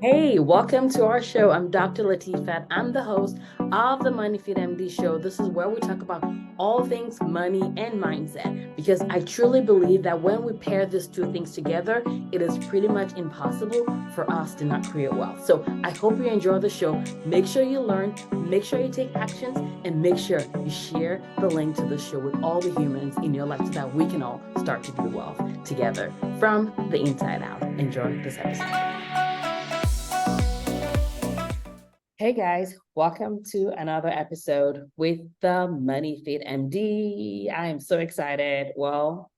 Hey, welcome to our show. I'm Dr. Leti. I'm the host of the Money Fit MD show. This is where we talk about all things money and mindset because I truly believe that when we pair these two things together, it is pretty much impossible for us to not create wealth. So I hope you enjoy the show. Make sure you learn, make sure you take actions, and make sure you share the link to the show with all the humans in your life so that we can all start to build wealth together from the inside out. Enjoy this episode. Hey guys, welcome to another episode with the Money Fit MD. I am so excited. Well,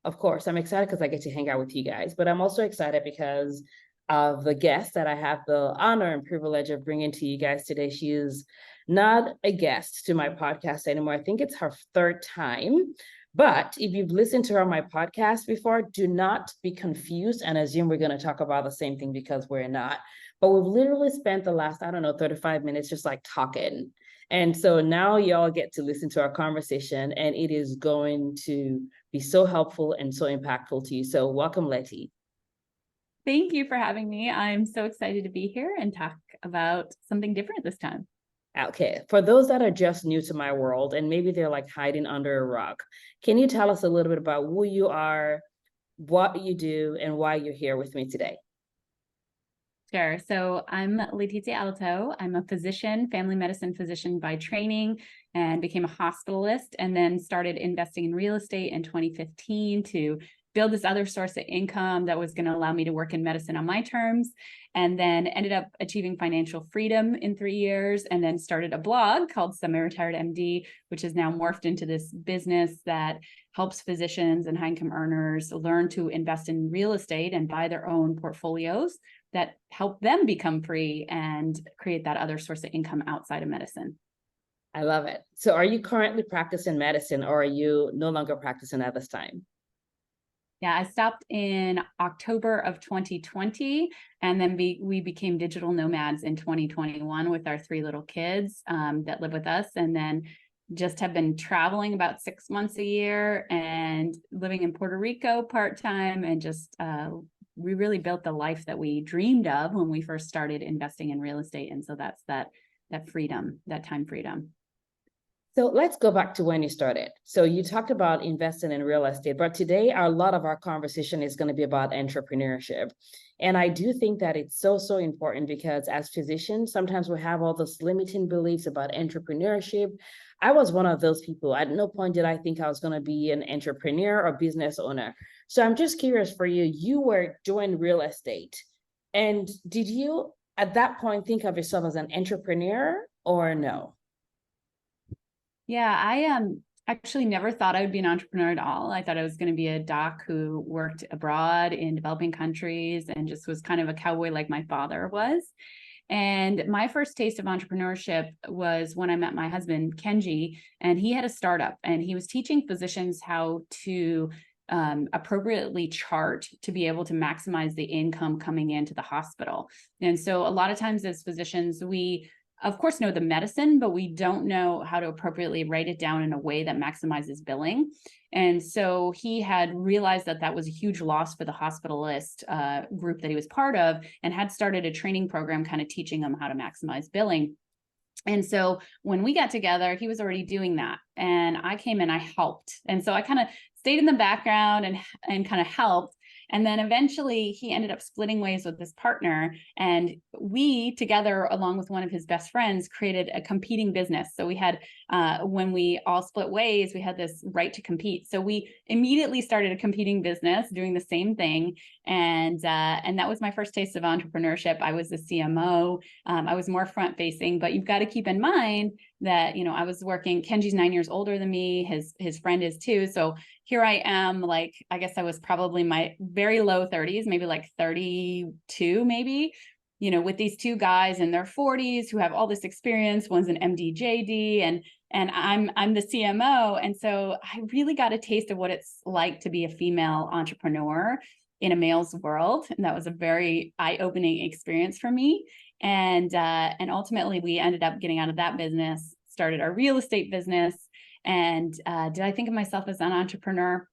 of course, I'm excited because I get to hang out with you guys, but I'm also excited because of the guest that I have the honor and privilege of bringing to you guys today. She is not a guest to my podcast anymore. I think it's her third time. But if you've listened to her on my podcast before, do not be confused and assume we're going to talk about the same thing because we're not. But we've literally spent the last, 35 minutes just like talking. And so now y'all get to listen to our conversation, and it is going to be so helpful and so impactful to you. So welcome, Letty. Thank you for having me. I'm so excited to be here and talk about something different this time. Okay, for those that are just new to my world and maybe they're like hiding under a rock, can you tell us a little bit about who you are, what you do, and why you're here with me today? Sure. So I'm Leti Alto. I'm a physician, family medicine physician by training, and became a hospitalist, and then started investing in real estate in 2015 to build this other source of income that was going to allow me to work in medicine on my terms. And then ended up achieving financial freedom in 3 years, and then started a blog called Semi-Retired MD, which has now morphed into this business that helps physicians and high income earners learn to invest in real estate and buy their own portfolios that help them become free and create that other source of income outside of medicine. I love it. So are you currently practicing medicine or are you no longer practicing at this time? Yeah, I stopped in October of 2020, and then we became digital nomads in 2021 with our three little kids that live with us, and then just have been traveling about 6 months a year and living in Puerto Rico part-time, and just we really built the life that we dreamed of when we first started investing in real estate. And so that's that freedom, that time freedom. So let's go back to when you started. So you talked about investing in real estate, but today a lot of our conversation is going to be about entrepreneurship. And I do think that it's so, so important because as physicians, sometimes we have all those limiting beliefs about entrepreneurship. I was one of those people. At no point did I think I was going to be an entrepreneur or business owner. So I'm just curious for you, you were doing real estate. And did you at that point think of yourself as an entrepreneur or no? Yeah, I actually never thought I would be an entrepreneur at all. I thought I was going to be a doc who worked abroad in developing countries and just was kind of a cowboy like my father was. And my first taste of entrepreneurship was when I met my husband, Kenji, and he had a startup and he was teaching physicians how to appropriately chart to be able to maximize the income coming into the hospital. And so a lot of times as physicians, we of course know the medicine, but we don't know how to appropriately write it down in a way that maximizes billing. And so he had realized that that was a huge loss for the hospitalist group that he was part of, and had started a training program kind of teaching them how to maximize billing. And so when we got together, he was already doing that. And I came in, I helped. And so I kind of stayed in the background and kind of helped. And then eventually he ended up splitting ways with his partner. And we together, along with one of his best friends, created a competing business. So we had, when we all split ways, we had this right to compete. So we immediately started a competing business doing the same thing. And that was my first taste of entrepreneurship. I was the CMO. I was more front facing, but you've got to keep in mind that, I was working, Kenji's 9 years older than me. His friend is too. So here I am, like, I guess I was probably my very low 30s, maybe like 32, maybe, with these two guys in their 40s who have all this experience. One's an MD, and I'm the CMO. And so I really got a taste of what it's like to be a female entrepreneur in a male's world. And that was a very eye-opening experience for me. And ultimately we ended up getting out of that business, started our real estate business. And did I think of myself as an entrepreneur?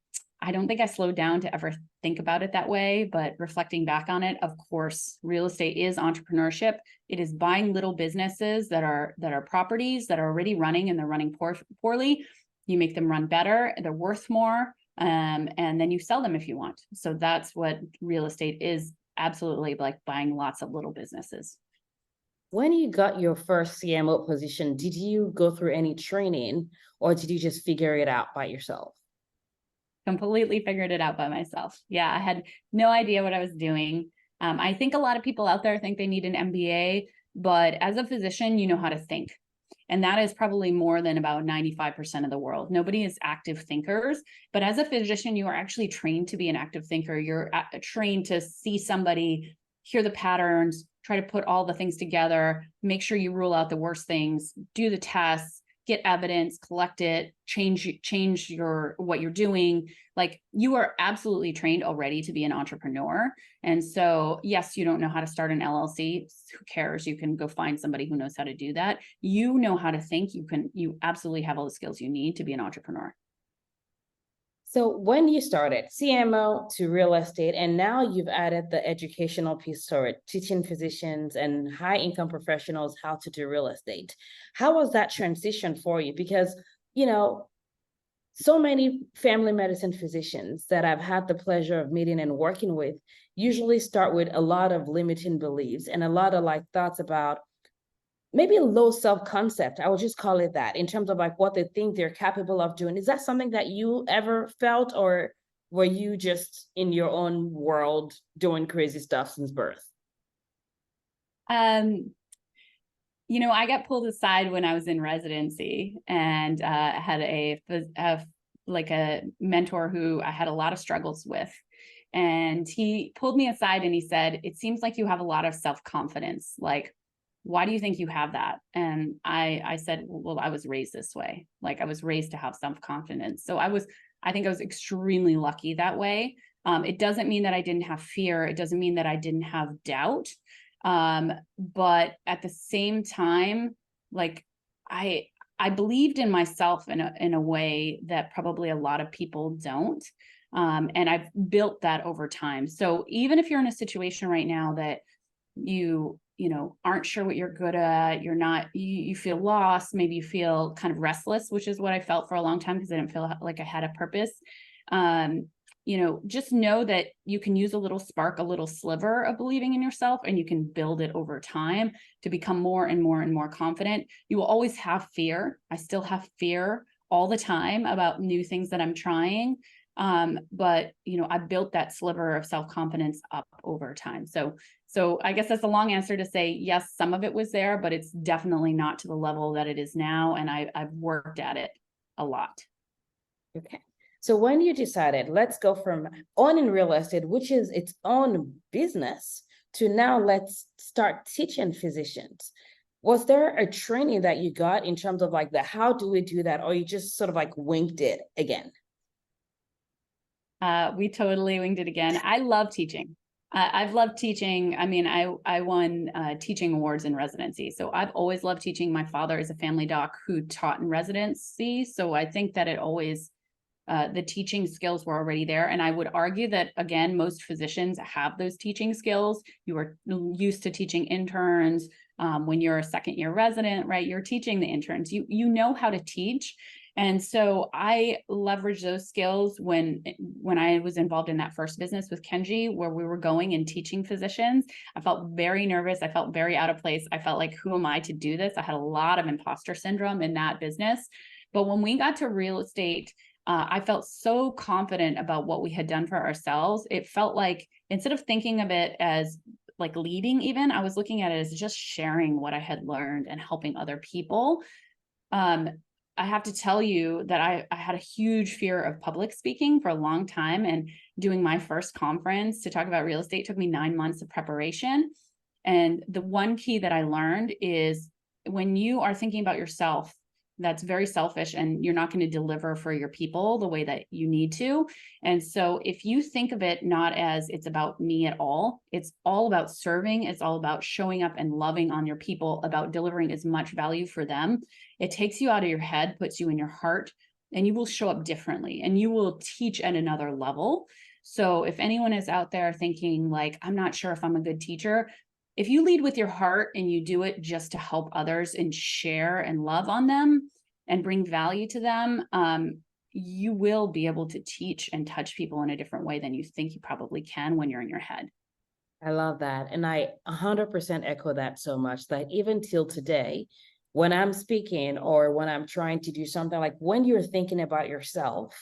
I don't think I slowed down to ever think about it that way, but reflecting back on it, of course, real estate is entrepreneurship. It is buying little businesses that are properties that are already running and they're running poorly. You make them run better, they're worth more, and then you sell them if you want. So that's what real estate is, absolutely, like buying lots of little businesses. When you got your first CMO position, did you go through any training or did you just figure it out by yourself? Completely figured it out by myself. Yeah, I had no idea what I was doing. I think a lot of people out there think they need an MBA, but as a physician, you know how to think. And that is probably more than about 95% of the world. Nobody is active thinkers, but as a physician, you are actually trained to be an active thinker. You're trained to see somebody, hear the patterns, try to put all the things together, make sure you rule out the worst things, do the tests, get evidence, collect it, change your what you're doing. Like, you are absolutely trained already to be an entrepreneur. And so, yes, you don't know how to start an LLC. Who cares? You can go find somebody who knows how to do that. You know how to think. You absolutely have all the skills you need to be an entrepreneur. So when you started CMO to real estate, and now you've added the educational piece to it, teaching physicians and high income professionals how to do real estate. How was that transition for you? Because, you know, so many family medicine physicians that I've had the pleasure of meeting and working with usually start with a lot of limiting beliefs and a lot of like thoughts about maybe a low self-concept. I would just call it that, in terms of like what they think they're capable of doing. Is that something that you ever felt, or were you just in your own world doing crazy stuff since birth? Um, I got pulled aside when I was in residency and had like a mentor who I had a lot of struggles with. And he pulled me aside and he said, "It seems like you have a lot of self-confidence. Like, why do you think you have that?" And I said, "Well, I was raised this way. Like, I was raised to have self-confidence." So I think I was extremely lucky that way. It doesn't mean that I didn't have fear. It doesn't mean that I didn't have doubt. But at the same time, like, I believed in myself in a way that probably a lot of people don't. And I've built that over time. So even if you're in a situation right now that aren't sure what you're good at, you feel lost, maybe you feel kind of restless, which is what I felt for a long time because I didn't feel like I had a purpose. Just know that you can use a little spark, a little sliver of believing in yourself, and you can build it over time to become more and more and more confident. You will always have fear. I still have fear all the time about new things that I'm trying. But I built that sliver of self-confidence up over time. So I guess that's a long answer to say, yes, some of it was there, but it's definitely not to the level that it is now. And I've worked at it a lot. Okay. So when you decided, let's go from owning real estate, which is its own business, to now let's start teaching physicians, was there a training that you got in terms of like the how do we do that, or you just sort of like winged it again? We totally winged it again. I love teaching. I've loved teaching. I mean, I won teaching awards in residency. So I've always loved teaching. My father is a family doc who taught in residency. So I think that the teaching skills were already there. And I would argue that, again, most physicians have those teaching skills. You are used to teaching interns. When you're a second year resident, right, you're teaching the interns. You know how to teach. And so I leveraged those skills when I was involved in that first business with Kenji, where we were going and teaching physicians. I felt very nervous. I felt very out of place. I felt like, who am I to do this? I had a lot of imposter syndrome in that business. But when we got to real estate, I felt so confident about what we had done for ourselves. It felt like, instead of thinking of it as like leading, even, I was looking at it as just sharing what I had learned and helping other people. I have to tell you that I had a huge fear of public speaking for a long time, and doing my first conference to talk about real estate took me 9 months of preparation. And the one key that I learned is, when you are thinking about yourself, that's very selfish, and you're not going to deliver for your people the way that you need to. And so if you think of it not as it's about me at all, it's all about serving, it's all about showing up and loving on your people, about delivering as much value for them. It takes you out of your head, puts you in your heart, and you will show up differently, and you will teach at another level. So if anyone is out there thinking like, I'm not sure if I'm a good teacher, if you lead with your heart and you do it just to help others and share and love on them and bring value to them, you will be able to teach and touch people in a different way than you think you probably can when you're in your head. I love that. And I 100% echo that so much that even till today, when I'm speaking or when I'm trying to do something, like when you're thinking about yourself,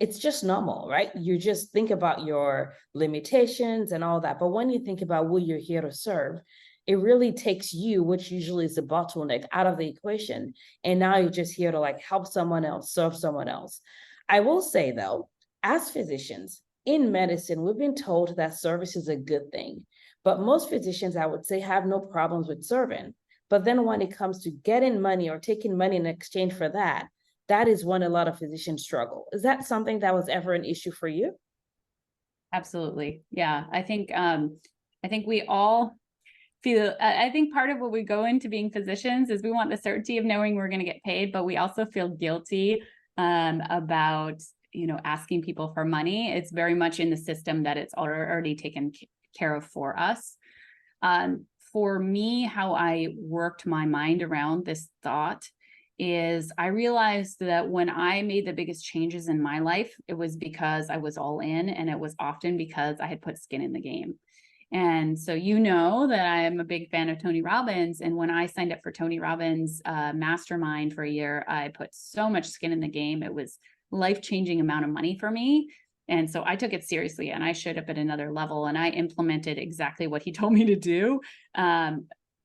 it's just normal, right? You just think about your limitations and all that. But when you think about who you're here to serve, it really takes you, which usually is a bottleneck, out of the equation. And now you're just here to like help someone else, serve someone else. I will say though, as physicians, in medicine, we've been told that service is a good thing. But most physicians, I would say, have no problems with serving. But then when it comes to getting money or taking money in exchange for that, that is when a lot of physicians struggle. Is that something that was ever an issue for you? Absolutely. Yeah. I think we all feel, I think part of what we go into being physicians is we want the certainty of knowing we're going to get paid, but we also feel guilty about, asking people for money. It's very much in the system that it's already taken care of for us. For me, how I worked my mind around this thought is I realized that when I made the biggest changes in my life, it was because I was all in, and it was often because I had put skin in the game. And so that I am a big fan of Tony Robbins. And when I signed up for Tony Robbins' mastermind for a year, I put so much skin in the game. It was life-changing amount of money for me. And so I took it seriously, and I showed up at another level, and I implemented exactly what he told me to do.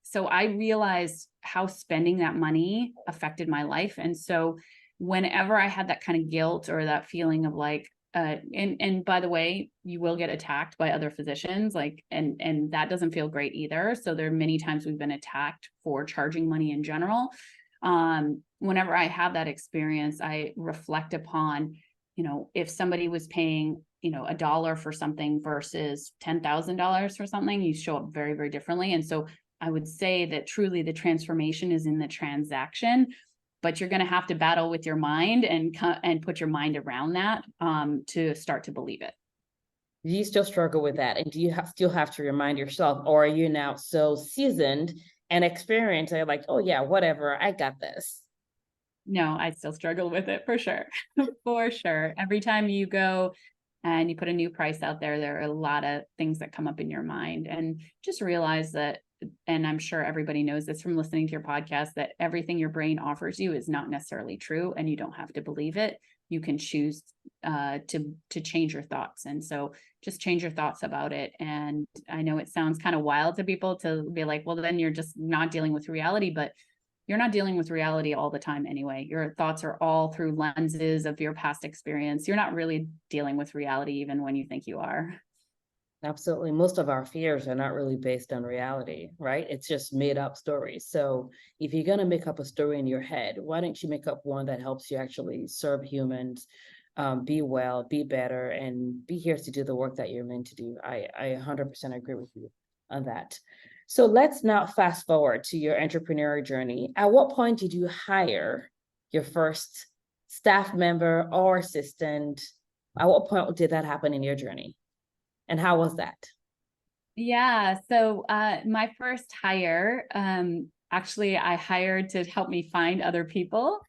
So I realized how spending that money affected my life. And so whenever I had that kind of guilt or that feeling of like, and by the way, you will get attacked by other physicians, and that doesn't feel great either. So there are many times we've been attacked for charging money in general. Whenever I have that experience, I reflect upon, if somebody was paying, $1 for something versus $10,000 for something, you show up very, very differently. And so I would say that truly the transformation is in the transaction, but you're going to have to battle with your mind and put your mind around that to start to believe it. Do you still struggle with that? And do you still have to remind yourself, or are you now so seasoned and experienced, and you're like, oh yeah, whatever, I got this? No, I still struggle with it for sure. For sure. Every time you go and you put a new price out there, there are a lot of things that come up in your mind, and just realize that, and I'm sure everybody knows this from listening to your podcast, that everything your brain offers you is not necessarily true, and you don't have to believe it. You can choose to change your thoughts. And so just change your thoughts about it. And I know it sounds kind of wild to people to be like, well, then you're just not dealing with reality, but you're not dealing with reality all the time anyway. Your thoughts are all through lenses of your past experience. You're not really dealing with reality even when you think you are. Absolutely. Most of our fears are not really based on reality, right? It's just made up stories. So if you're going to make up a story in your head, why don't you make up one that helps you actually serve humans, be well, be better, and be here to do the work that you're meant to do? I 100% agree with you on that. So let's now fast forward to your entrepreneurial journey. At what point did you hire your first staff member or assistant? At what point did that happen in your journey? And how was that? Yeah. So my first hire, actually, I hired to help me find other people.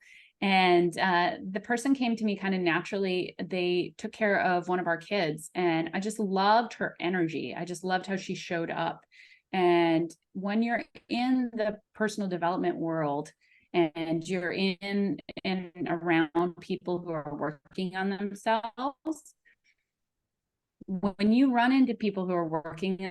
And the person came to me kind of naturally. They took care of one of our kids, and I just loved her energy. I just loved how she showed up. And when you're in the personal development world and you're in and around people who are working on themselves, when you run into people who are working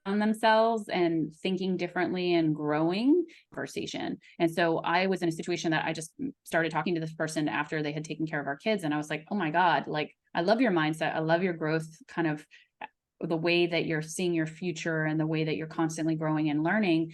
on themselves and thinking differently and growing, conversation. And so I was in a situation that I just started talking to this person after they had taken care of our kids. And I was like, oh my God, like, I love your mindset. I love your growth, kind of the way that you're seeing your future and the way that you're constantly growing and learning.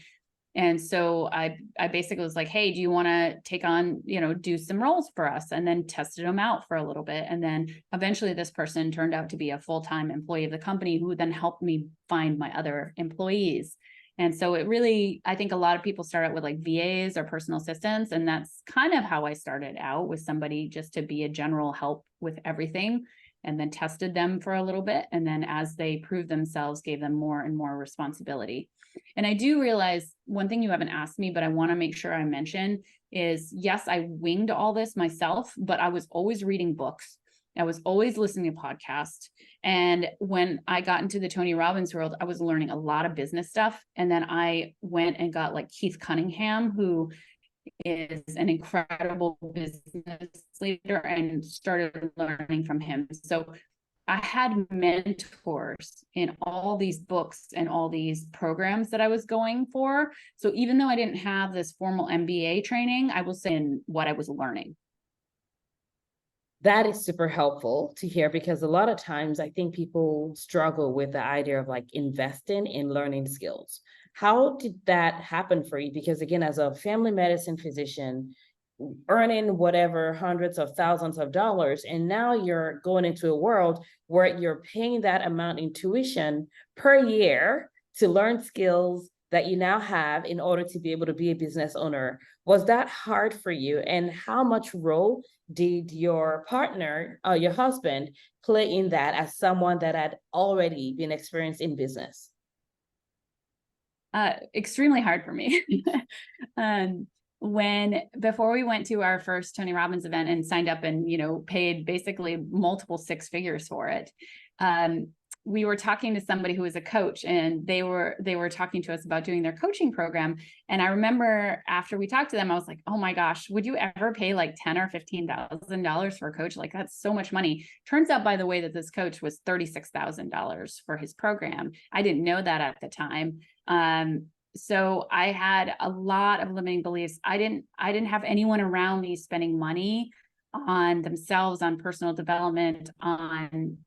And so I basically was like, hey, do you want to take on, do some roles for us? And then tested them out for a little bit. And then eventually this person turned out to be a full-time employee of the company who then helped me find my other employees. And so it really, I think a lot of people start out with like VAs or personal assistants. And that's kind of how I started out, with somebody just to be a general help with everything, and then tested them for a little bit. And then as they proved themselves, gave them more and more responsibility. And I do realize one thing you haven't asked me, but I want to make sure I mention is, yes, I winged all this myself, but I was always reading books. I was always listening to podcasts. And when I got into the Tony Robbins world, I was learning a lot of business stuff. And then I went and got like Keith Cunningham, who is an incredible business leader, and started learning from him. So I had mentors in all these books and all these programs that I was going for. So even though I didn't have this formal MBA training, I will say in what I was learning. That is super helpful to hear, because a lot of times I think people struggle with the idea of like investing in learning skills. How did that happen for you? Because again, as a family medicine physician, earning whatever hundreds of thousands of dollars, and now you're going into a world where you're paying that amount in tuition per year to learn skills that you now have in order to be able to be a business owner. Was that hard for you? And how much role did your partner, your husband, play in that as someone that had already been experienced in business? Extremely hard for me. Before we went to our first Tony Robbins event and signed up and, paid basically multiple six figures for it, we were talking to somebody who was a coach, and they were talking to us about doing their coaching program. And I remember after we talked to them, I was like, oh my gosh, would you ever pay like $10,000 or $15,000 for a coach? Like, that's so much money. Turns out, by the way, that this coach was $36,000 for his program. I didn't know that at the time. So I had a lot of limiting beliefs. I didn't have anyone around me spending money on themselves, on personal development, on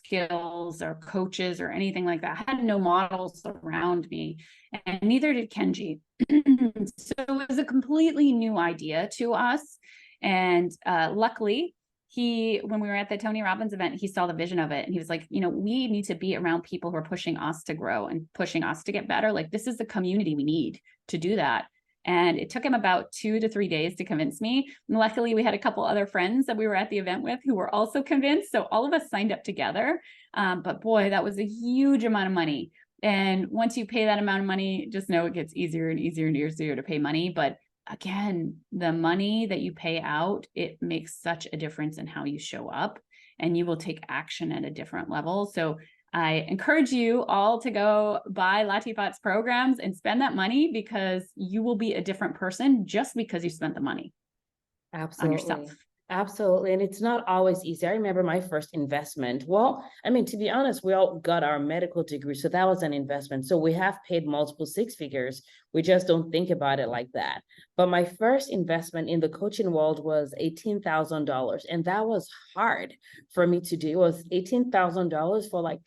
skills or coaches or anything like that. I had no models around me, and neither did Kenji. So it was a completely new idea to us. And luckily, when we were at the Tony Robbins event, he saw the vision of it, and he was like, we need to be around people who are pushing us to grow and pushing us to get better. Like, this is the community we need to do that. And it took him about 2 to 3 days to convince me. And luckily, we had a couple other friends that we were at the event with who were also convinced. So all of us signed up together. But boy, that was a huge amount of money. And once you pay that amount of money, just know it gets easier and easier and easier to pay money. But again, the money that you pay out, it makes such a difference in how you show up, and you will take action at a different level. So I encourage you all to go buy Latifat's programs and spend that money, because you will be a different person just because you spent the money on yourself. Absolutely. And it's not always easy. I remember my first investment. Well, I mean, to be honest, we all got our medical degree. So that was an investment. So we have paid multiple six figures. We just don't think about it like that. But my first investment in the coaching world was $18,000. And that was hard for me to do. It was $18,000 for like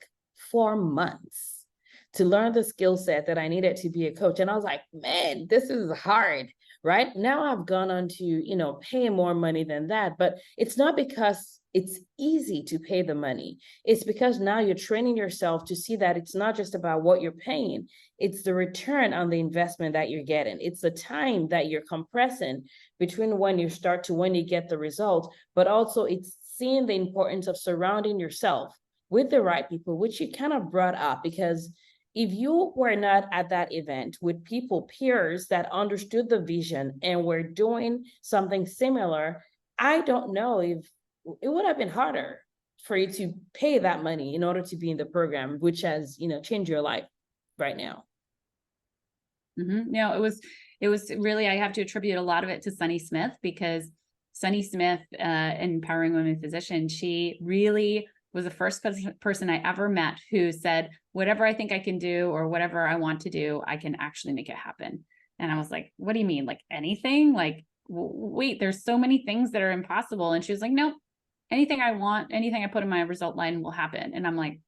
4 months to learn the skill set that I needed to be a coach. And I was like, man, this is hard. Right now, I've gone on to, pay more money than that, but it's not because it's easy to pay the money. It's because now you're training yourself to see that it's not just about what you're paying. It's the return on the investment that you're getting. It's the time that you're compressing between when you start to when you get the result, but also it's seeing the importance of surrounding yourself with the right people, which you kind of brought up, because if you were not at that event with peers that understood the vision and were doing something similar, I don't know if it would have been harder for you to pay that money in order to be in the program, which has, changed your life right now. Mm-hmm. No, it was really, I have to attribute a lot of it to Sunny Smith, because Sunny Smith, Empowering Women Physician, she really was the first person I ever met who said, whatever I think I can do or whatever I want to do, I can actually make it happen. And I was like, what do you mean? Like anything? Like, wait, there's so many things that are impossible. And she was like, nope, anything I want, anything I put in my result line will happen. And I'm like,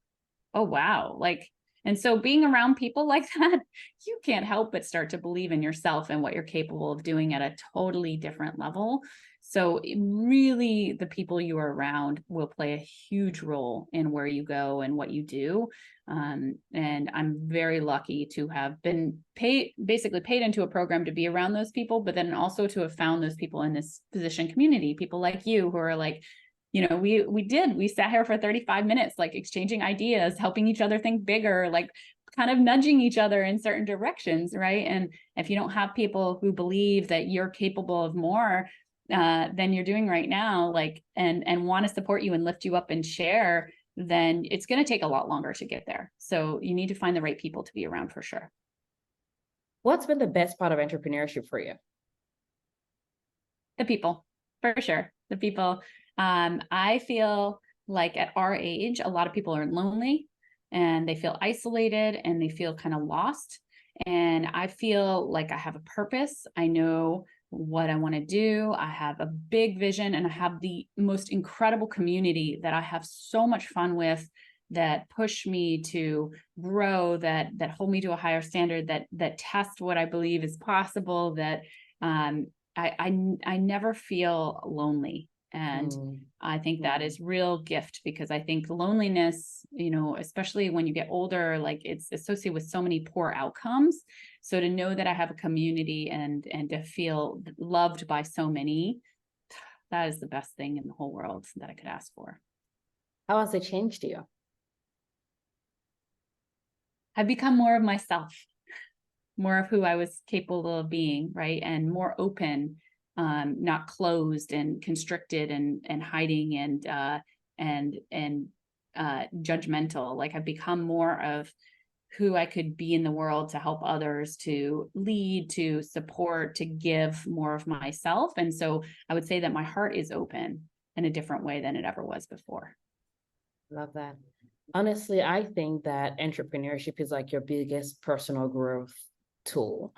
oh, wow. Like, and so being around people like that, you can't help but start to believe in yourself and what you're capable of doing at a totally different level. So really, the people you are around will play a huge role in where you go and what you do. And I'm very lucky to have been basically paid into a program to be around those people, but then also to have found those people in this physician community, people like you who are like, we sat here for 35 minutes, like exchanging ideas, helping each other think bigger, like kind of nudging each other in certain directions, right? And if you don't have people who believe that you're capable of more than you're doing right now, like, and want to support you and lift you up and share, then it's going to take a lot longer to get there. So you need to find the right people to be around for sure. What's been the best part of entrepreneurship for you? The people, for sure. The people. I feel like at our age, a lot of people are lonely and they feel isolated and they feel kind of lost. And I feel like I have a purpose. I know what I want to do. I have a big vision and I have the most incredible community that I have so much fun with, that push me to grow, that hold me to a higher standard, that test what I believe is possible, that I never feel lonely. And I think that is real gift, because I think loneliness, especially when you get older, like it's associated with so many poor outcomes. So to know that I have a community and to feel loved by so many, that is the best thing in the whole world that I could ask for. How has it changed you? I've become more of myself, more of who I was capable of being, right? And more open, not closed and constricted and hiding and judgmental. Like I've become more of who I could be in the world to help others, to lead, to support, to give more of myself. And so I would say that my heart is open in a different way than it ever was before. Love that. Honestly, I think that entrepreneurship is like your biggest personal growth tool,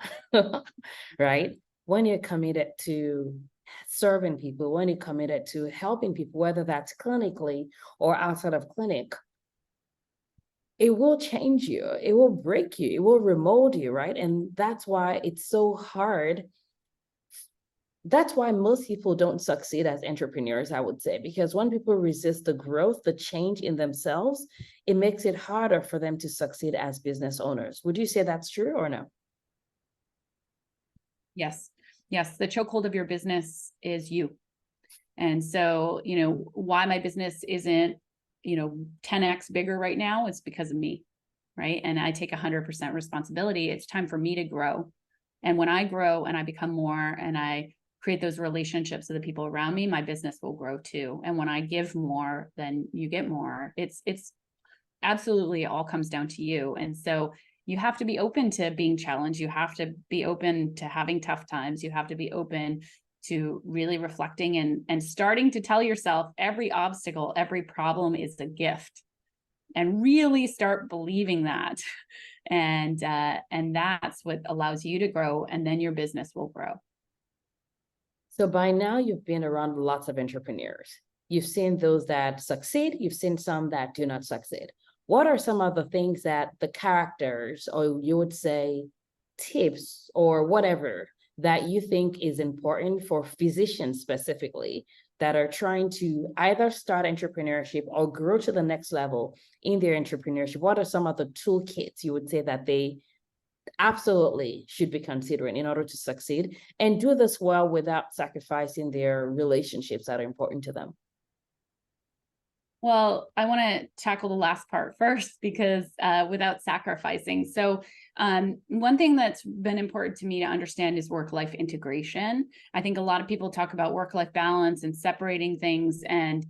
right? When you're committed to serving people, when you're committed to helping people, whether that's clinically or outside of clinic, it will change you, it will break you, it will remold you, right? And that's why it's so hard. That's why most people don't succeed as entrepreneurs, I would say, because when people resist the growth, the change in themselves, it makes it harder for them to succeed as business owners. Would you say that's true or no? Yes. Yes. The chokehold of your business is you. And so, why my business isn't, 10x bigger right now, it's because of me. Right. And I take 100% responsibility. It's time for me to grow. And when I grow and I become more and I create those relationships with the people around me, my business will grow too. And when I give more, then you get more. It's absolutely all comes down to you. And so you have to be open to being challenged. You have to be open to having tough times. You have to be open to really reflecting and starting to tell yourself every obstacle, every problem is a gift, and really start believing that. And that's what allows you to grow, and then your business will grow. So by now you've been around lots of entrepreneurs. You've seen those that succeed, you've seen some that do not succeed. What are some of the things that the characters, or you would say tips or whatever, that you think is important for physicians specifically that are trying to either start entrepreneurship or grow to the next level in their entrepreneurship? What are some of the toolkits you would say that they absolutely should be considering in order to succeed and do this well without sacrificing their relationships that are important to them? Well, I want to tackle the last part first, because without sacrificing. So one thing that's been important to me to understand is work-life integration. I think a lot of people talk about work-life balance and separating things, and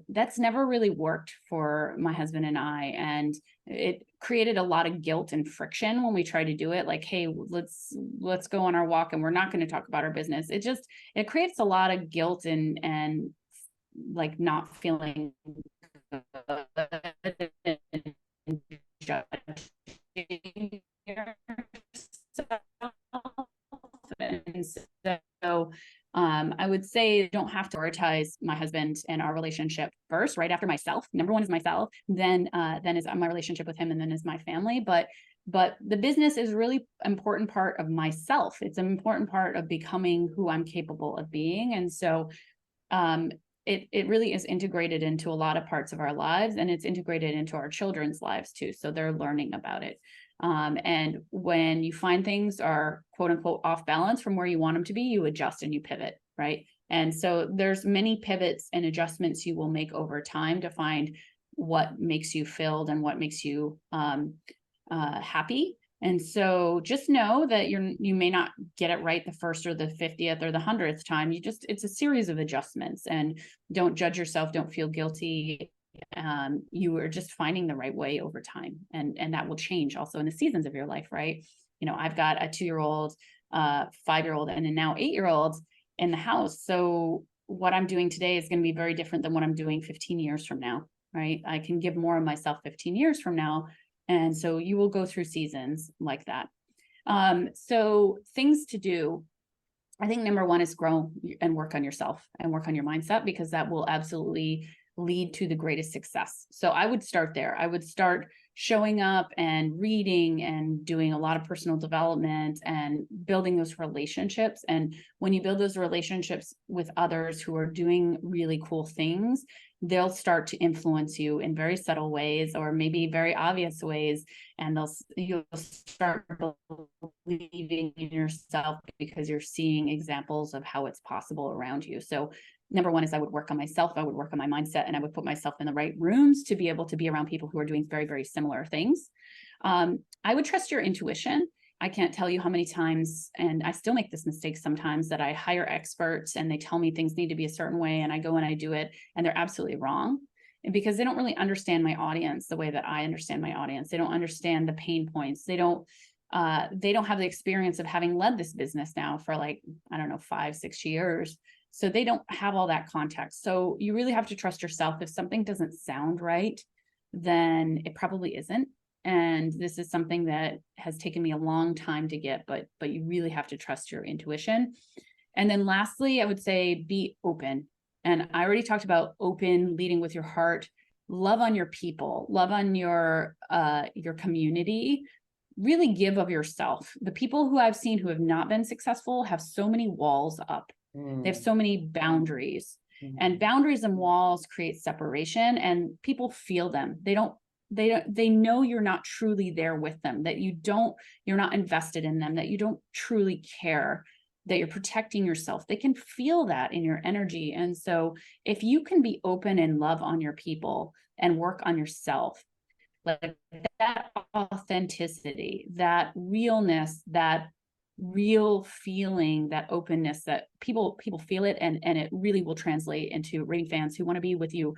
that's never really worked for my husband and I. And it created a lot of guilt and friction when we try to do it. Like, hey, let's go on our walk and we're not going to talk about our business. It creates a lot of guilt and like not feeling good and judging yourself. And so I would say I don't have to prioritize my husband and our relationship first, right after myself. Number one is myself, then is my relationship with him, and then is my family. But but the business is really important part of myself. It's an important part of becoming who I'm capable of being. And so it really is integrated into a lot of parts of our lives, and it's integrated into our children's lives too. So they're learning about it. And when you find things are quote unquote off balance from where you want them to be, you adjust and you pivot, right? And so there's many pivots and adjustments you will make over time to find what makes you filled and what makes you happy. And so just know that you may not get it right the first or the 50th or the 100th time. It's a series of adjustments, and don't judge yourself. Don't feel guilty. You are just finding the right way over time. And that will change also in the seasons of your life, right? You know, I've got a 2-year-old, 5-year-old, and a now 8-year-old in the house. So what I'm doing today is going to be very different than what I'm doing 15 years from now, right? I can give more of myself 15 years from now. And so you will go through seasons like that. So things to do, I think number one is grow and work on yourself and work on your mindset, because that will absolutely lead to the greatest success. So I would start there. I would start showing up and reading and doing a lot of personal development and building those relationships. And when you build those relationships with others who are doing really cool things, they'll start to influence you in very subtle ways or maybe very obvious ways. And you'll start believing in yourself because you're seeing examples of how it's possible around you. So number one is I would work on myself. I would work on my mindset, and I would put myself in the right rooms to be able to be around people who are doing very, very similar things. I would trust your intuition. I can't tell you how many times, and I still make this mistake sometimes, that I hire experts and they tell me things need to be a certain way, and I go and I do it, and they're absolutely wrong. And because they don't really understand my audience the way that I understand my audience. They don't understand the pain points. They don't have the experience of having led this business now for 5-6 years. So they don't have all that context. So you really have to trust yourself. If something doesn't sound right, then it probably isn't. And this is something that has taken me a long time to get, but you really have to trust your intuition. And then lastly, I would say be open. And I already talked about open, leading with your heart, love on your people, love on your community, really give of yourself. The people who I've seen who have not been successful have so many walls up. They have so many boundaries, and boundaries and walls create separation, and people feel them. They know you're not truly there with them, that you're not invested in them, that you don't truly care, that you're protecting yourself. They can feel that in your energy. And so if you can be open and love on your people and work on yourself, like that authenticity, that realness, that real feeling, that openness, that people feel it, and it really will translate into raving fans who want to be with you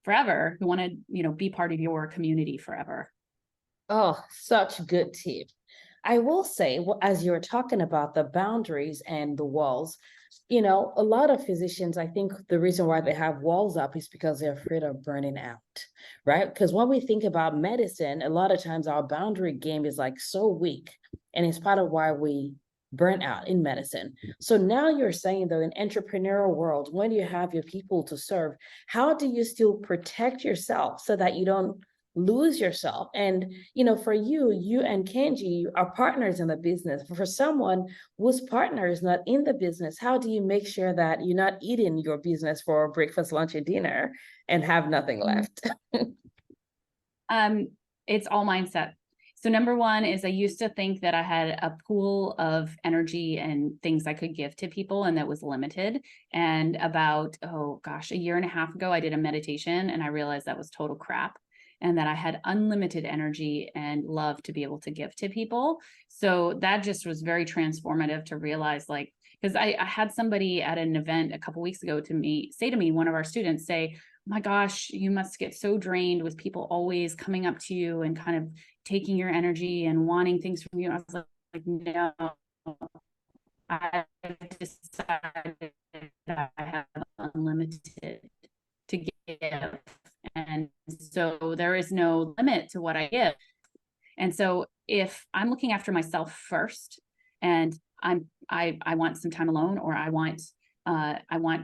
forever, who want to be part of your community forever. Oh, such good tip. I will say, well, as you're talking about the boundaries and the walls, a lot of physicians, I think the reason why they have walls up is because they're afraid of burning out, right? Because when we think about medicine, a lot of times our boundary game is like so weak, and it's part of why we burn out in medicine. So now you're saying, though, in entrepreneurial world, when you have your people to serve, how do you still protect yourself so that you don't lose yourself? And for you and Kenji are partners in the business. For someone whose partner is not in the business, how do you make sure that you're not eating your business for breakfast, lunch, and dinner and have nothing left? It's all mindset. So number one is I used to think that I had a pool of energy and things I could give to people, and that was limited. And about, a year and a half ago, I did a meditation and I realized that was total crap, and that I had unlimited energy and love to be able to give to people. So that just was very transformative to realize, because I had somebody at an event a couple weeks ago say to me, one of our students say, my gosh, you must get so drained with people always coming up to you and kind of taking your energy and wanting things from you. I was like, no, I've decided that I have unlimited to give. And so there is no limit to what I give. And so if I'm looking after myself first, and I want some time alone, or I want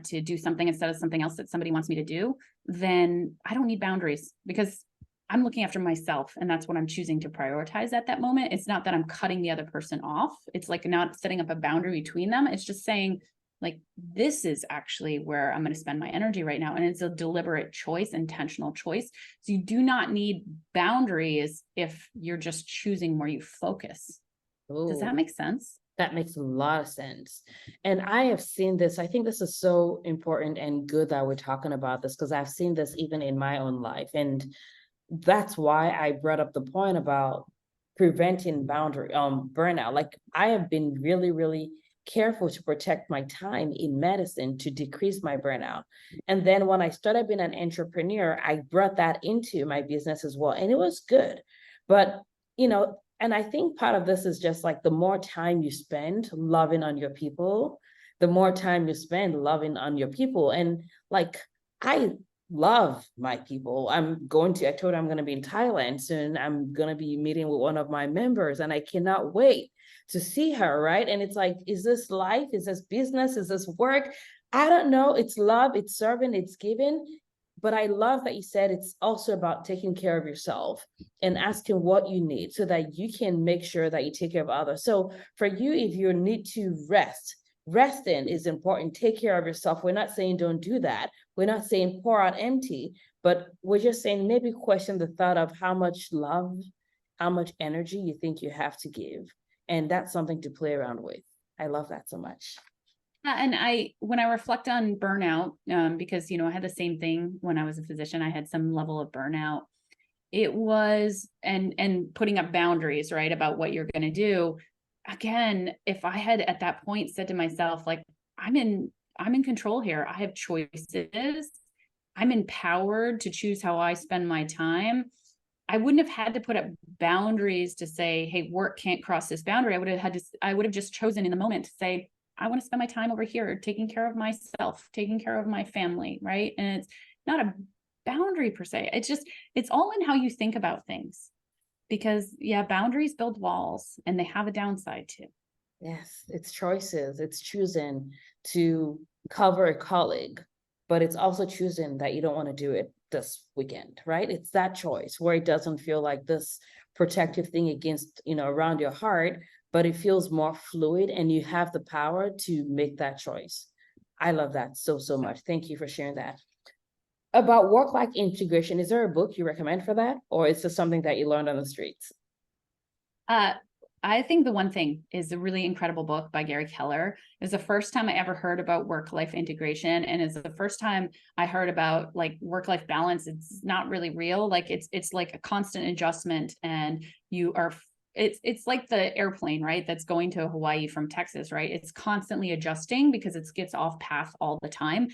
to do something instead of something else that somebody wants me to do, then I don't need boundaries, because I'm looking after myself, and that's what I'm choosing to prioritize at that moment. It's not that I'm cutting the other person off. It's like not setting up a boundary between them. It's just saying, like, this is actually where I'm going to spend my energy right now. And it's a deliberate choice, intentional choice. So you do not need boundaries if you're just choosing where you focus. Does that Ooh, make sense? that makes a lot of sense. And I have seen this. I think this is so important and good that we're talking about this, because I've seen this even in my own life. And that's why I brought up the point about preventing burnout. Like, I have been really, really careful to protect my time in medicine to decrease my burnout. And then when I started being an entrepreneur, I brought that into my business as well. And it was good. But, and I think part of this is just like the more time you spend loving on your people, the more time you spend loving on your people. And like, I love my people. I told her I'm going to be in Thailand soon. I'm going to be meeting with one of my members, and I cannot wait to see her. Right. And it's like, is this life? Is this business? Is this work? I don't know. It's love, it's serving, it's giving. But I love that you said it's also about taking care of yourself and asking what you need so that you can make sure that you take care of others. So for you, if you need to resting is important. Take care of yourself. We're not saying don't do that. We're not saying pour out empty, but we're just saying maybe question the thought of how much love, how much energy you think you have to give. And that's something to play around with. I love that so much. And when I reflect on burnout, because, I had the same thing when I was a physician, I had some level of burnout. It was, and putting up boundaries, right, about what you're going to do. Again, if I had at that point said to myself, like, I'm in control here. I have choices. I'm empowered to choose how I spend my time. I wouldn't have had to put up boundaries to say, hey, work can't cross this boundary. I would have just chosen in the moment to say, I want to spend my time over here, taking care of myself, taking care of my family, right? And it's not a boundary per se. It's all in how you think about things. Because boundaries build walls, and they have a downside too. Yes, it's choices. It's choosing to cover a colleague, but it's also choosing that you don't want to do it this weekend, right? It's that choice where it doesn't feel like this protective thing against, around your heart, but it feels more fluid and you have the power to make that choice. I love that so, so much. Thank you for sharing that. About work-life integration, is there a book you recommend for that? Or is this something that you learned on the streets? I think The One Thing is a really incredible book by Gary Keller. It was the first time I ever heard about work-life integration, and it's the first time I heard about like work-life balance. It's not really real. Like it's like a constant adjustment, and it's like the airplane, right? That's going to Hawaii from Texas, right? It's constantly adjusting because it gets off path all the time.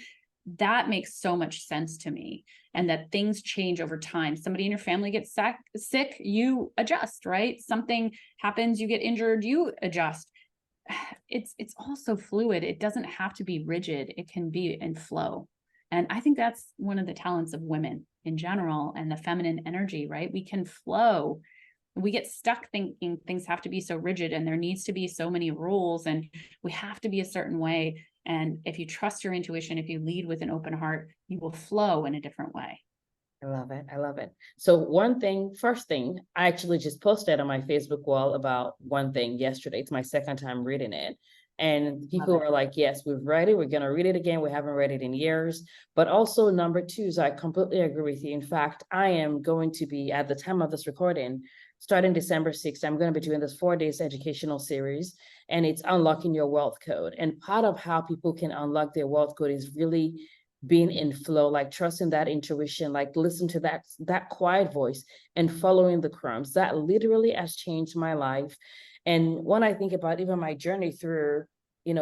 That makes so much sense to me. And that things change over time. Somebody in your family gets sick, you adjust, right? Something happens, you get injured, you adjust. It's also fluid. It doesn't have to be rigid. It can be in flow. And I think that's one of the talents of women in general, and the feminine energy, right? We can flow. We get stuck thinking things have to be so rigid, and there needs to be so many rules, and we have to be a certain way. And if you trust your intuition, if you lead with an open heart, you will flow in a different way. I love it. I love it. So first thing, I actually just posted on my Facebook wall about One Thing yesterday. It's my second time reading it. And people were like, yes, we've read it. We're going to read it again. We haven't read it in years. But also number two, so I completely agree with you. In fact, I am going to be, at the time of this recording, starting December 6th, I'm going to be doing this 4 days educational series, and it's unlocking your wealth code. And part of how people can unlock their wealth code is really being in flow, like trusting that intuition, like listen to that quiet voice and following the crumbs. That literally has changed my life. And when I think about even my journey through,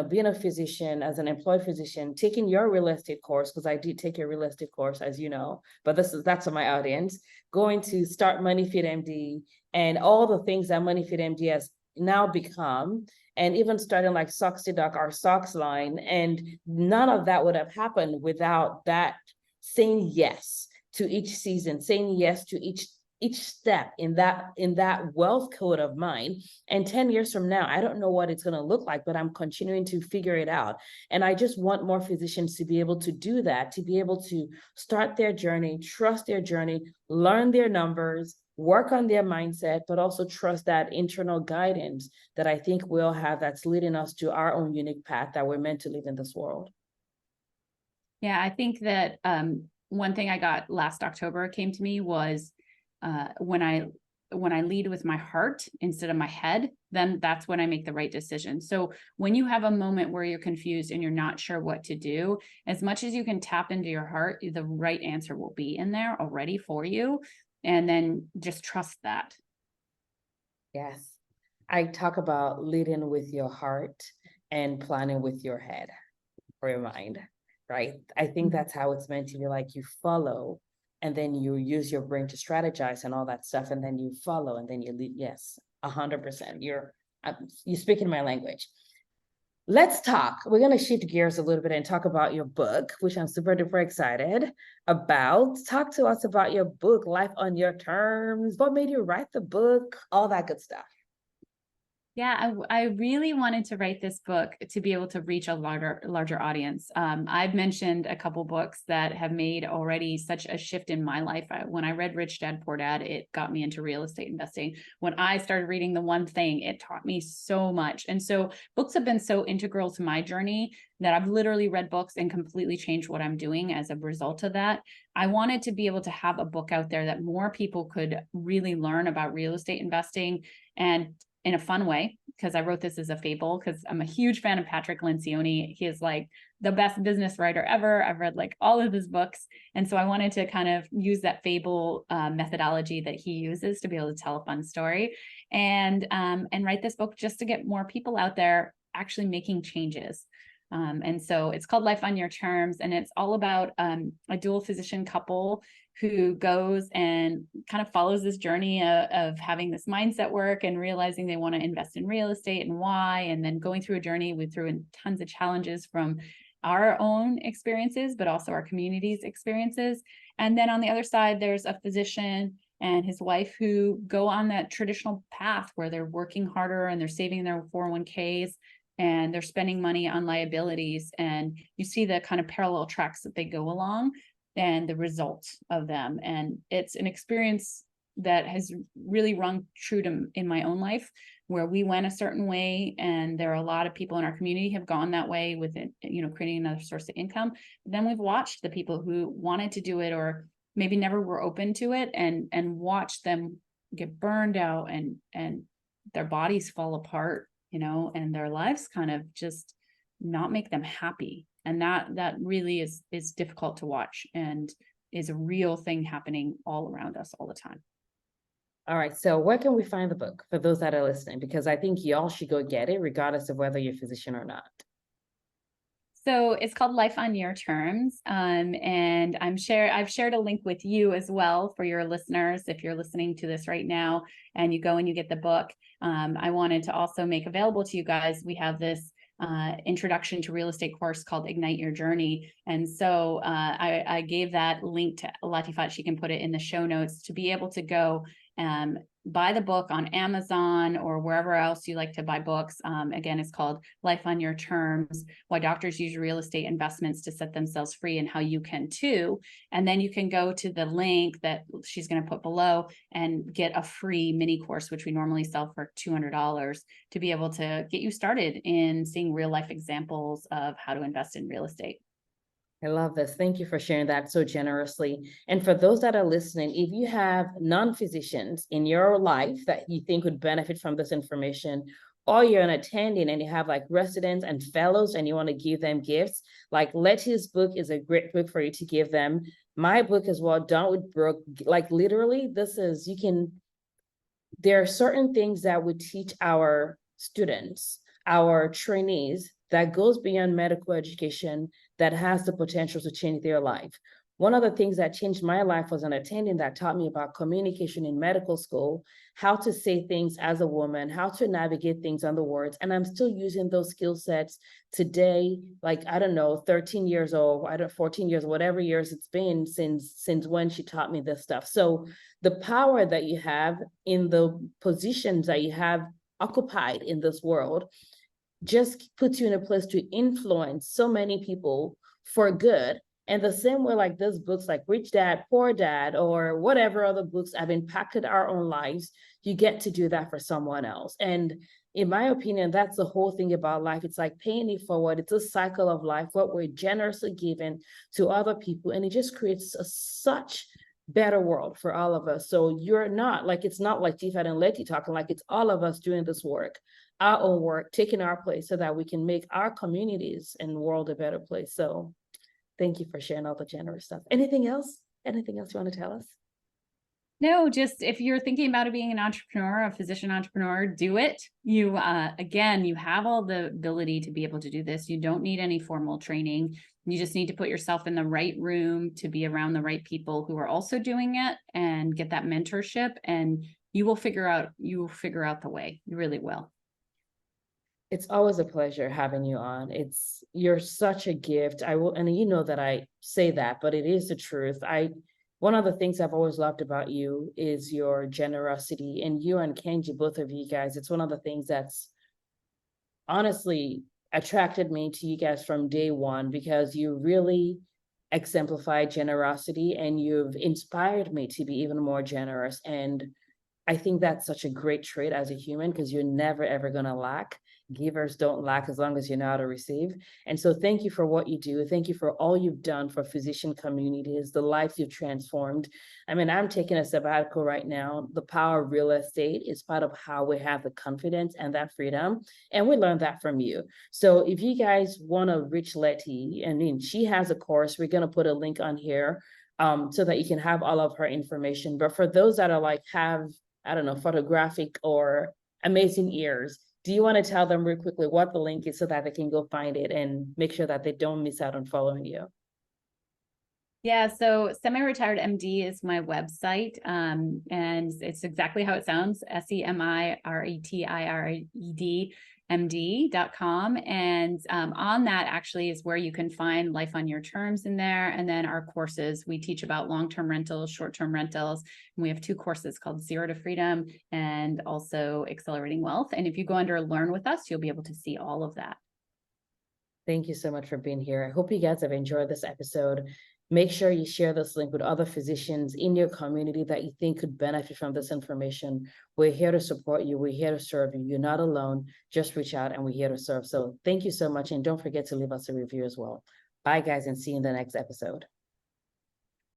being a physician, as an employed physician, taking your real estate course, because I did take your real estate course, as you know, but that's for my audience, going to start Money Fit MD and all the things that Money Fit MD has now become, and even starting like Soxy Doc, our socks line. And none of that would have happened without that saying yes to each season, saying yes to each each step in that wealth code of mine. And 10 years from now, I don't know what it's going to look like, but I'm continuing to figure it out. And I just want more physicians to be able to do that, to be able to start their journey, trust their journey, learn their numbers, work on their mindset, but also trust that internal guidance that I think we'll have, that's leading us to our own unique path that we're meant to live in this world. Yeah, I think that one thing I got last October came to me was when I lead with my heart instead of my head, then that's when I make the right decision. So when you have a moment where you're confused and you're not sure what to do, as much as you can tap into your heart, the right answer will be in there already for you. And then just trust that. Yes. I talk about leading with your heart and planning with your head or your mind, right? I think that's how it's meant to be. Like, you follow and then you use your brain to strategize and all that stuff, and then you follow and then you lead. Yes, 100%. You're speaking my language. Let's talk. We're going to shift gears a little bit and talk about your book, which I'm super duper excited about. Talk to us about your book, Life on Your Terms. What made you write the book? All that good stuff. Yeah, I really wanted to write this book to be able to reach a larger audience. I've mentioned a couple books that have made already such a shift in my life. When I read Rich Dad Poor Dad, it got me into real estate investing. When I started reading The One Thing, it taught me so much. And so books have been so integral to my journey that I've literally read books and completely changed what I'm doing as a result of that. I wanted to be able to have a book out there that more people could really learn about real estate investing, and in a fun way, because I wrote this as a fable, because I'm a huge fan of Patrick Lencioni. He is like the best business writer ever. I've read like all of his books. And so I wanted to kind of use that fable methodology that he uses to be able to tell a fun story, and write this book just to get more people out there actually making changes. And so it's called Life on Your Terms, and it's all about a dual physician couple who goes and kind of follows this journey of having this mindset work and realizing they want to invest in real estate and why, and then going through a journey. We threw in tons of challenges from our own experiences, but also our community's experiences. And then on the other side, there's a physician and his wife who go on that traditional path where they're working harder and they're saving their 401ks and they're spending money on liabilities. And you see the kind of parallel tracks that they go along and the results of them. And it's an experience that has really rung true to in my own life, where we went a certain way, and there are a lot of people in our community have gone that way with it, creating another source of income. But then we've watched the people who wanted to do it or maybe never were open to it, and watch them get burned out and their bodies fall apart, and their lives kind of just not make them happy. And that really is difficult to watch, and is a real thing happening all around us all the time. All right, so where can we find the book for those that are listening? Because I think y'all should go get it, regardless of whether you're a physician or not. So it's called Life on Your Terms. And I've shared a link with you as well for your listeners. If you're listening to this right now and you go and you get the book, I wanted to also make available to you guys, we have this introduction to real estate course called Ignite Your Journey. And so I gave that link to Leti. She can put it in the show notes to be able to go buy the book on Amazon or wherever else you like to buy books. Again, it's called Life on Your Terms, Why Doctors Use Real Estate Investments to Set Themselves Free, and How You Can Too. And then you can go to the link that she's going to put below and get a free mini course, which we normally sell for $200, to be able to get you started in seeing real life examples of how to invest in real estate. I love this. Thank you for sharing that so generously. And for those that are listening, if you have non-physicians in your life that you think would benefit from this information, or you're an attending and you have like residents and fellows and you want to give them gifts, like Letty's book is a great book for you to give them. My book as well, Done with Broke, like literally there are certain things that we teach our students, our trainees, that goes beyond medical education, that has the potential to change their life. One of the things that changed my life was an attending that taught me about communication in medical school, how to say things as a woman, how to navigate things on the words. And I'm still using those skill sets today, like, I don't know, 13 years old, 14 years, whatever years it's been since when she taught me this stuff. So the power that you have in the positions that you have occupied in this world just puts you in a place to influence so many people for good. And the same way, like those books like Rich Dad, Poor Dad, or whatever other books have impacted our own lives, you get to do that for someone else. And in my opinion, that's the whole thing about life. It's like paying it forward. It's a cycle of life, what we're generously giving to other people. And it just creates such better world for all of us. So you're not like, it's not like Tiffany and Letty talking, like it's all of us doing this work, our own work, taking our place so that we can make our communities and world a better place. So thank you for sharing all the generous stuff. Anything else? Anything else you want to tell us? No, just if you're thinking about being an entrepreneur, a physician entrepreneur, do it. You, again, you have all the ability to be able to do this. You don't need any formal training. You just need to put yourself in the right room to be around the right people who are also doing it and get that mentorship, and you will figure out the way. You really will. It's always a pleasure having you on. You're such a gift. And you know that I say that, but it is the truth. One of the things I've always loved about you is your generosity, and you and Kenji, both of you guys, it's one of the things that's honestly attracted me to you guys from day one, because you really exemplify generosity and you've inspired me to be even more generous. And I think that's such a great trait as a human, because you're never, ever going to lack. Givers don't lack as long as you know how to receive. And so thank you for what you do. Thank you for all you've done for physician communities, the lives you've transformed. I mean, I'm taking a sabbatical right now. The power of real estate is part of how we have the confidence and that freedom. And we learned that from you. So if you guys want to reach Letty, I mean, she has a course. We're going to put a link on here so that you can have all of her information. But for those that are like, I don't know, photographic or amazing ears, do you want to tell them real quickly what the link is so that they can go find it and make sure that they don't miss out on following you? Yeah, so Semi-Retired MD is my website, and it's exactly how it sounds, SEMIRETIRED MD.com. And on that actually is where you can find Life on Your Terms in there. And then our courses, we teach about long-term rentals, short-term rentals. And we have 2 courses called Zero to Freedom and also Accelerating Wealth. And if you go under Learn with Us, you'll be able to see all of that. Thank you so much for being here. I hope you guys have enjoyed this episode. Make sure you share this link with other physicians in your community that you think could benefit from this information. We're here to support you. We're here to serve you. You're not alone. Just reach out and we're here to serve. So thank you so much. And don't forget to leave us a review as well. Bye, guys, and see you in the next episode.